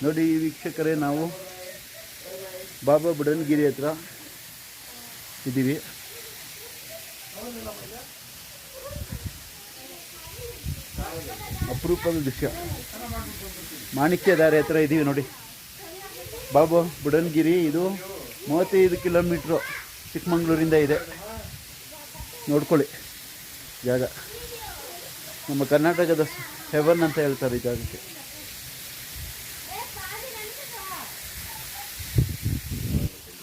ನೋಡಿ ವೀಕ್ಷಕರೇ, ನಾವು ಬಾಬಾ ಬುಡನ್ಗಿರಿ ಹತ್ರ ಇದ್ದೀವಿ. ಅಪರೂಪದ ದೃಶ್ಯ. ಮಾಣಿಕ್ಯಧಾರೆ ಹತ್ರ ಇದ್ದೀವಿ ನೋಡಿ. ಬಾಬಾ ಬುಡನ್ಗಿರಿ ಇದು 35 ಕಿಲೋಮೀಟ್ರು ಚಿಕ್ಕಮಂಗ್ಳೂರಿಂದ ಇದೆ. ನೋಡ್ಕೊಳ್ಳಿ ಜಾಗ. ನಮ್ಮ ಕರ್ನಾಟಕದ ಹೆವನ್ ಅಂತ ಹೇಳ್ತಾರೆ ಈ ಜಾಗಕ್ಕೆ.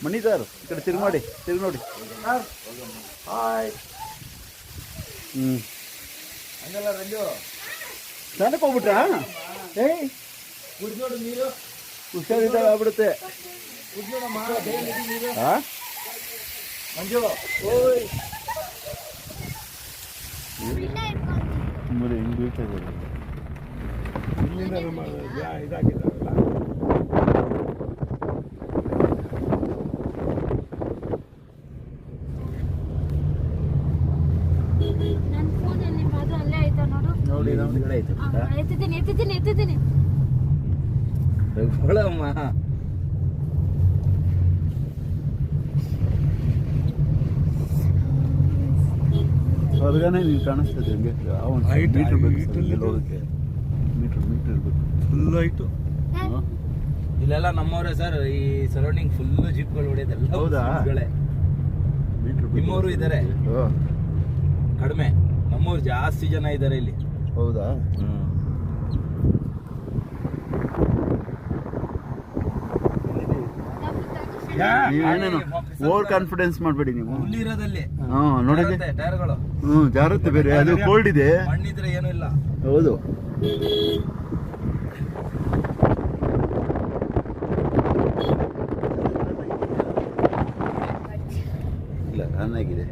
ಮಣಿದಾರ್ ಈ ಕಡೆ ತಿರುಗಿ ನೋಡಿ. ಸ್ನಾನಕ್ಕೆ ಹೋಗ್ಬಿಟ್ರಾ? ಹುಷಾರಿದ್ದಾಗ ಆಗ್ಬಿಡುತ್ತೆ. ಹೆಂಗ್ ಬೀಳ್ತಾ ಇದ್ದಾರೆ ಇದಾಗಿದ್ದಾರಲ್ಲ. ನೋಡಿ ನಮ್ಗೆ ಆಯ್ತು. ಎತ್ತಿದ್ದೀನಿ ಸ್ವರ್ಗನೇ ನೀವು ಕಾಣಿಸ್ತದೆ. ಹಂಗೆ ಮೀಟ್ರ್ ಹೋಗಕ್ಕೆ ಮೀಟ್ರ್ ಇರ್ಬೇಕು. ಫುಲ್ ಆಯಿತು. ಇಲ್ಲೆಲ್ಲ ನಮ್ಮವರೇ ಸರ್. ಈ ಸರೌಂಡಿಂಗ್ ಫುಲ್ ಜೀಪ್ಗಳು ಹೊಡೆಯೋದೆಲ್ಲ. ಹೌದಾ? ಮೀಟ್ರ್ ನಿಮ್ಮವರು ಇದ್ದಾರೆ ಕಡಿಮೆ, ನಮ್ಮವ್ರು ಜಾಸ್ತಿ ಜನ ಇದ್ದಾರೆ ಇಲ್ಲಿ. ಹೌದಾ? ನೀವೇನೇನು ಓವರ್ ಕಾನ್ಫಿಡೆನ್ಸ್ ಮಾಡಬೇಡಿ ನೀವು. ಇರೋದಲ್ಲಿ ನೋಡಿ ಟೈರ್ಗಳು ಜಾರತ್ತೆ ಬೇರೆ. ಅದು ಕೋಲ್ಡ್ ಇದೆ. ಮಣ್ಣಿದ್ರೆ ಏನೂ ಇಲ್ಲ. ಹೌದು. ಇಲ್ಲ ಚೆನ್ನಾಗಿದೆ.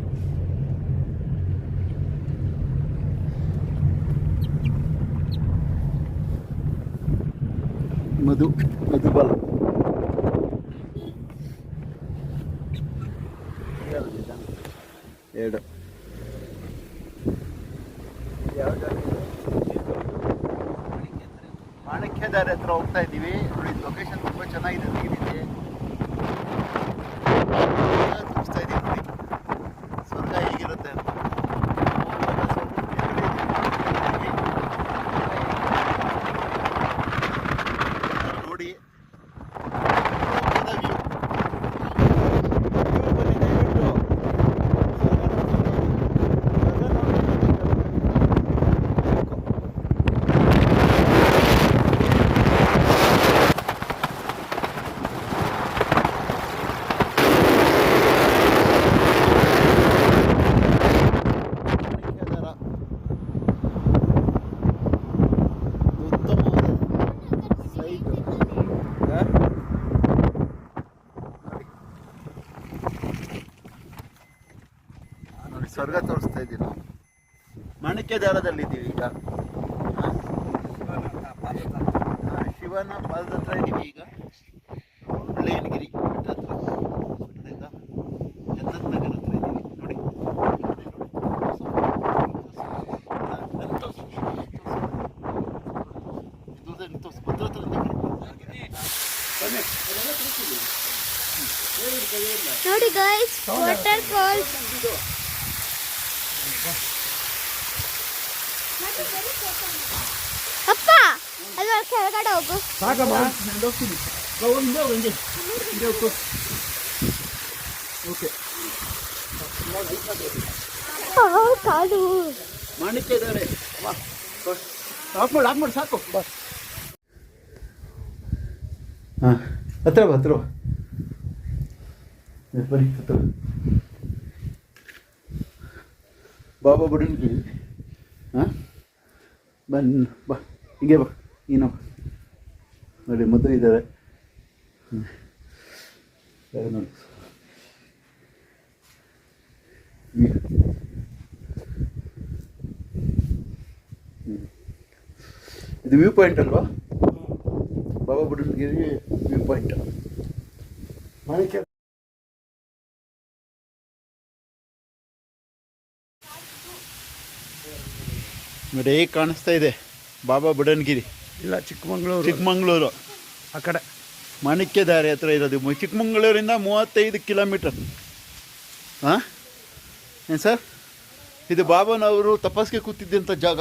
ಮಧುಬಾಲ ಎರಡು. ಮಾಣಿಕ್ಯಧಾರೆ ಹತ್ರ ಹೋಗ್ತಾ ಇದ್ದೀವಿ ನೋಡಿ. ಲೊಕೇಶನ್ ತುಂಬ ಚೆನ್ನಾಗಿದೆ. ತೆಗೆದಿದೆ ತೋರಿಸ್ತಾ ಇದ್ದೀವಿ ನೋಡಿ. ಸ್ವರ್ಗ ಹೇಗಿರುತ್ತೆ ಅಂತ ನೋಡಿ. ಸ್ವರ್ಗ ತೋರಿಸ್ತಾ ಇದ್ದೀವಿ ನಾವು. ಮಾಣಿಕ್ಯಧಾರದಲ್ಲಿದ್ದೀವಿ ಈಗ. ಶಿವನ ಪಾದದ ಹತ್ರ ಇದ್ದೀವಿ ಈಗ. ಮುಳ್ಳಯ್ಯನಗಿರಿ ಬೆಟ್ಟ ಹತ್ರ, ಜನ್ನತ್ ನಗರ ಹತ್ರ ಇದ್ದೀವಿ ನೋಡಿ. ನೋಡಿ ಗೈಸ್, ವಾಟರ್ ಫಾಲ್ಸ್. ಅಪ್ಪ ಅಲ್ಲಿ ಕೆಳಗಡೆ ಹೋಗು. ಸಾಕಮ್ಮ, ಹೋಗ್ತೀನಿ. ಓಕೆ. ಕಾಲು ಮಾಣಿಕ್ಯ ಇದ್ದಾರೆ. ಆಫ್ ಮಾಡಿ ಸಾಕು. ಹಾಂ, ಹತ್ರ ಬನ್ನಿ. ಹತ್ರ ಬಾಬಾ ಬುಡನ್ಗಿರಿ. ಹಾಂ, ಬಾ, ಹಿಂಗೆ ಬಾ. ನೀನು ನೋಡಿ, ಮದುವೆ ಇದ್ದಾರೆ ನೋಡಿ. ಇದು ವ್ಯೂ ಪಾಯಿಂಟ್ ಅಲ್ವಾ? Baba Budangiri view point. ಮಾಣಿಕ್ಯ ನೋಡಿ ಹೇಗೆ ಕಾಣಿಸ್ತಾ ಇದೆ ಬಾಬಾ ಬುಡನ್ಗಿರಿ. ಇಲ್ಲ, ಚಿಕ್ಕಮಂಗ್ಳೂರು. ಆ ಕಡೆ ಮಾಣಿಕ್ಯಧಾರೆ ಹತ್ರ ಇರೋದು ಚಿಕ್ಕಮಂಗಳೂರಿಂದ 35 ಕಿಲೋಮೀಟರ್. ಹಾಂ ಏನು ಸರ್, ಇದು ಬಾಬನವರು ತಪಸ್ಗೆ ಕೂತಿದ್ದಂಥ ಜಾಗ.